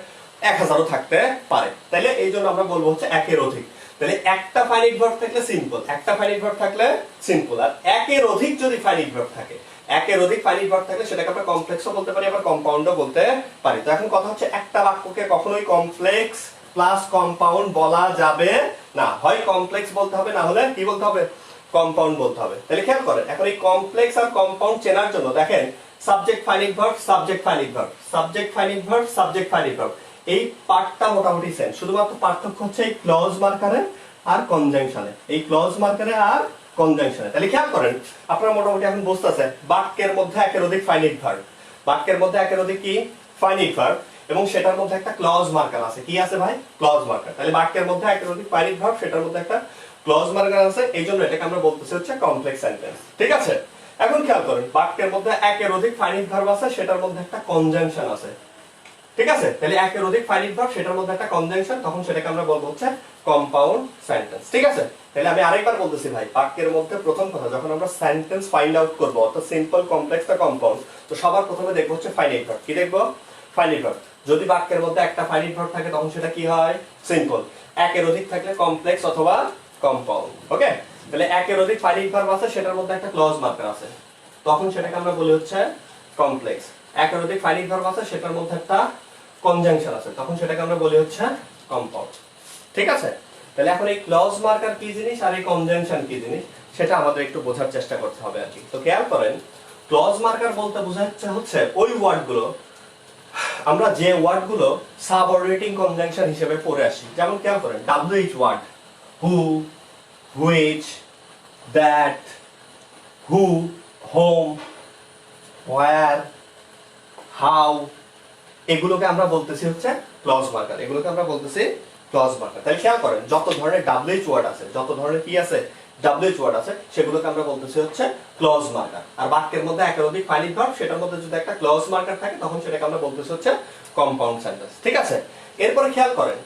1000ও থাকতে পারে। তাহলে এই জন্য আমরা বলবো হচ্ছে একের অধিক। তাহলে একটা ফাইনাইট ভার্ব থাকলে সিম্পল, একটা ফাইনাইট ভার্ব থাকলে সিম্পল। আর একের অধিক যদি ফাইনাইট ভার্ব থাকে, একের অধিক ফাইনাইট ভার্ব থাকলে সেটাকে আমরা কমপ্লেক্সও বলতে পারি, আবার কম্পাউন্ডও বলতে পারি। তো এখন কথা হচ্ছে, একটা বাক্যকে কখনোই কমপ্লেক্স প্লাস কম্পাউন্ড বলা যাবে না, হয় কমপ্লেক্স বলতে হবে, না হলে কি বলতে হবে? কম্পাউন্ড বলতে হবে। তাহলে খেয়াল করেন, এখন এই কমপ্লেক্স আর কম্পাউন্ড চেনার জন্য দেখেন, subject finite verb, subject finite verb, subject finite verb, subject finite verb, এই পার্টটা মোটামুটি সেম, শুধুমাত্র পার্থক্য হচ্ছে এই ক্লজ মার্কারে আর কনজাংশনে, এই ক্লজ মার্কারে আর কনজাংশনে। তাহলে খেয়াল করেন আপনারা মোটামুটি এখন বুঝতেছে বাক্যের মধ্যে একের অধিক ফাইনাইট ভার্ব, বাক্যের মধ্যে একের অধিক কি ফাইনাইট ভার্ব, এবং সেটার মধ্যে একটা ক্লজ মার্কার আছে। কি আছে ভাই? Clause marker. তাহলে বাক্যের মধ্যে একের অধিক ফাইনাইট ভার্ব, সেটার মধ্যে একটা ক্লজ মার্কার আছে, এই জন্য এটাকে আমরা বলতেছি হচ্ছে কমপ্লেক্স সেন্টেন্স। ঠিক আছে, এখন খেয়াল করেন বাক্যের মধ্যে একের অধিক ফাইনাইট ভার্ব আছে, সেটার মধ্যে একটা কনজাংশন আছে। ঠিক আছে, তাহলে একের অধিক ফাইনাইট ভার্ব, সেটার মধ্যে একটা কনজাংশন, তখন সেটাকে আমরা বলবো হচ্ছে কম্পাউন্ড সেন্টেন্স। ঠিক আছে, তাহলে আমি আরেকবার বলতেছি ভাই, বাক্যের মধ্যে প্রথম কথা যখন আমরা সেন্টেন্স ফাইন্ড আউট করব, অর্থাৎ সিম্পল, কমপ্লেক্স বা কম্পাউন্ড, তো সবার প্রথমে দেখবো হচ্ছে ফাইনাইট ভার্ব। কি দেখবো? Finite verb. যদি বাক্যের মধ্যে একটা ফাইনাইট ভার্ব থাকে তখন সেটা কি হয়? সিম্পল। একের অধিক থাকলে কমপ্লেক্স অথবা কম্পাউন্ড। ওকে, তাহলে একের অধিক ফাইনাইট ভার্ব আছে, সেটার মধ্যে একটা ক্লজ মার্কার আছে, তখন সেটাকে আমরা বলি হচ্ছে কমপ্লেক্স। একের অধিক ফাইনাইট ভার্ব আছে, সেটার মধ্যে একটা কনজাংশন আছে, তখন সেটাকে আমরা বলি হচ্ছে কম্পাউন্ড। ঠিক আছে, তাহলে এখন এই ক্লজ মার্কার কি জিনিস আর এই কনজাংশন কি জিনিস সেটা আমাদের একটু বোঝার চেষ্টা করতে হবে আর কি। তো খেয়াল করেন, ক্লজ মার্কার বলতে বোঝাচ্ছে হচ্ছে ওই ওয়ার্ডগুলো, আমরা যে ওয়ার্ডগুলো সাবঅর্ডিনেটিং কনজাংশন হিসেবে পড়ে আসি। যেমন খেয়াল করেন WH word, who, which, that, who, whom, where, how, এগুলোকে আমরা বলতেছি হচ্ছে ক্লজ মার্কার, এগুলোকে আমরা বলতেছি ক্লজ মার্কার। তাহলে খেয়াল করেন যত ধরনের WH ওয়ার্ড আছে, যত ধরনের কি আছে WH ওয়ার্ড আছে, সেগুলোকে আমরা বলতেছি হচ্ছে ক্লজ মার্কার। আর বাক্যের মধ্যে একের অধিক ফাইনাইট ভার্ব, সেটার মধ্যে যদি একটা ক্লজ মার্কার থাকে তখন সেটাকে আমরা বলতেছি হচ্ছে কম্পাউন্ড সেন্টেন্স। ঠিক আছে, এরপরে খেয়াল করেন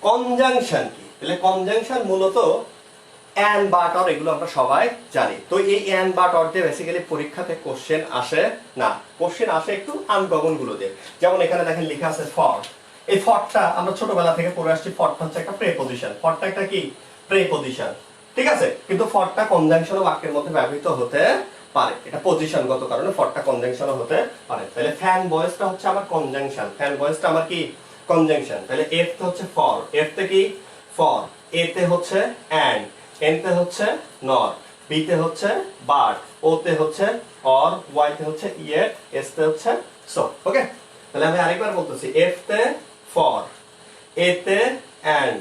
কনজাংশন কি। তাহলে কনজাংশন মূলত অ্যান্ড বাট অর, এগুলো আমরা সবাই জানি। তো এই অ্যান্ড বাট অর দিয়ে বেসিক্যালি পরীক্ষাতে কোশ্চেন আসে না, কোশ্চেন আসে একটু আনকমন গুলো দিয়ে। যেমন এখানে দেখেন লেখা আছে ফর। এই ফরটা আমরা ছোটবেলা থেকে পড়ে আসছি, ফরটা হচ্ছে একটা প্রেপজিশন, ফরটা একটা কি প্রেপজিশন। ঠিক আছে, কিন্তু ফরটা কনজাংশন বাক্যের মধ্যে ব্যবহৃত হতে পারে, এটা পজিশনগত কারণে ফরটা কনজাংশন হতে পারে। তাহলে ফ্যান বয়েসটা হচ্ছে আমার কনজাংশন, ফ্যান বয়েসটা আমার কি কনজাংশন। তাহলে এফ তে হচ্ছে ফর, এফ তে কি ফর, এ তে হচ্ছে অ্যান্ড, এন তে হচ্ছে নর, বি তে হচ্ছে বাট, ও তে হচ্ছে অর, ওয়াই তে হচ্ছে ইয়েট, এস তে হচ্ছে সো। ওকে, তাহলে আমি আরেকবার বলতেছি, এফ তে ফর, এ তে অ্যান্ড,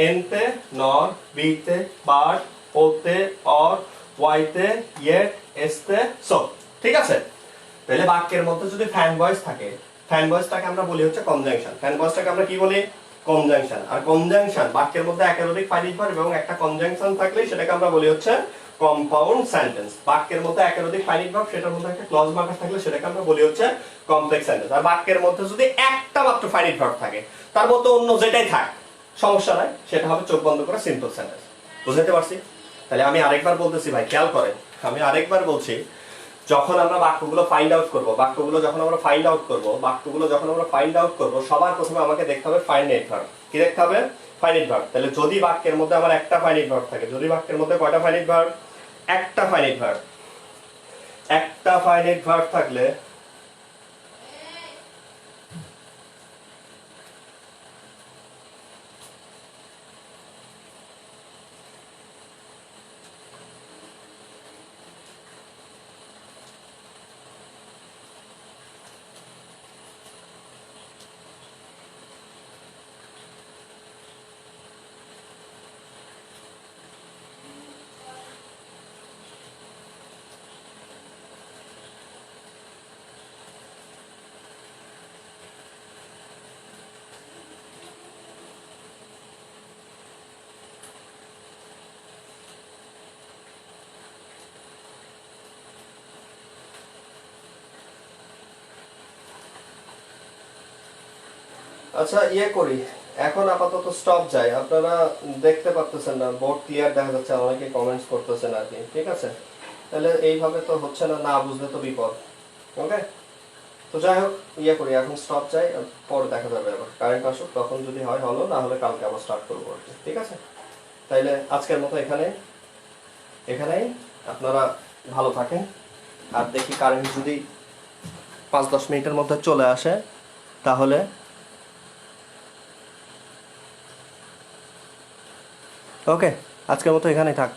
এন তে নর, বি তে বাট, ও তে অর, ওয়াই তে ইয়েট, এস তে সো। ঠিক আছে, তাহলে বাক্যের মধ্যে যদি ফ্যান ভয়েস থাকে, ফ্যান ভয়েসটাকে আমরা বলি হচ্ছে কনজাংশন, ফ্যান ভয়েসটাকে আমরা কি বলি? কনজাংশন। আর কনজাংশন বাক্যের মধ্যে একের অধিক ফাইনাইট ভার্ব এবং একটা কনজাংশন থাকলে সেটাকে আমরা বলি হচ্ছে কম্পাউন্ড সেন্টেন্স। বাক্যের মধ্যে একের অধিক ফাইনাইট ভার্ব, সেটার মধ্যে একটা ক্লজ মার্কার থাকলে সেটাকে আমরা বলি হচ্ছে কমপ্লেক্স সেন্টেন্স। আর বাক্যের মধ্যে যদি একটা মাত্র ফাইনাইট ভার্ব থাকে, তার মধ্যে অন্য যেটাই থাক সমস্যা নাই, সেটা হবে চোখ বন্ধ করে সিম্পল সেন্টেন্স। বুঝতে পারছি? তাহলে আমি আরেকবার বলতেছি ভাই, খেয়াল করেন, আমি আরেকবার বলছি, যখন আমরা বাক্যগুলো ফাইন্ড আউট করব, বাক্যগুলো যখন আমরা ফাইন্ড আউট করব, বাক্যগুলো যখন আমরা ফাইন্ড আউট করব, সবার প্রথমে আমাকে দেখতে হবে ফাইনাইট ভার্ব। কি দেখতে হবে? Finite verb. তাহলে যদি বাক্যের মধ্যে আমার একটা ফাইনাইট ভার্ব থাকে, যদি বাক্যের মধ্যে কয়টা ফাইনাইট ভার্ব? একটা ফাইনাইট ভার্ব। একটা ফাইনাইট ভার্ব থাকলে আচ্ছা ইয়ে করি, এখন আপাতত স্টপ যাই। আপনারা দেখতে পারতেছেন না, বোর্ড ক্লিয়ার দেখা যাচ্ছে, অনেকে কমেন্টস করতেছেন আর কি। ঠিক আছে, তাহলে এইভাবে তো হচ্ছে না, না বুঝলে তো বিপদ। ওকে, তো যাই হোক ইয়ে করি, এখন স্টপ যাই, পরে দেখা যাবে, আবার কারেন্ট আসুক তখন যদি হয় হলো, না হলে কালকে আবার স্টার্ট করবো আর কি। ঠিক আছে, তাইলে আজকের মতো এখানেই আপনারা ভালো থাকেন। আর দেখি কারেন্ট যদি 5-10 মিনিটের মধ্যে চলে আসে তাহলে ওকে, আজকের মতো এখানেই থাক।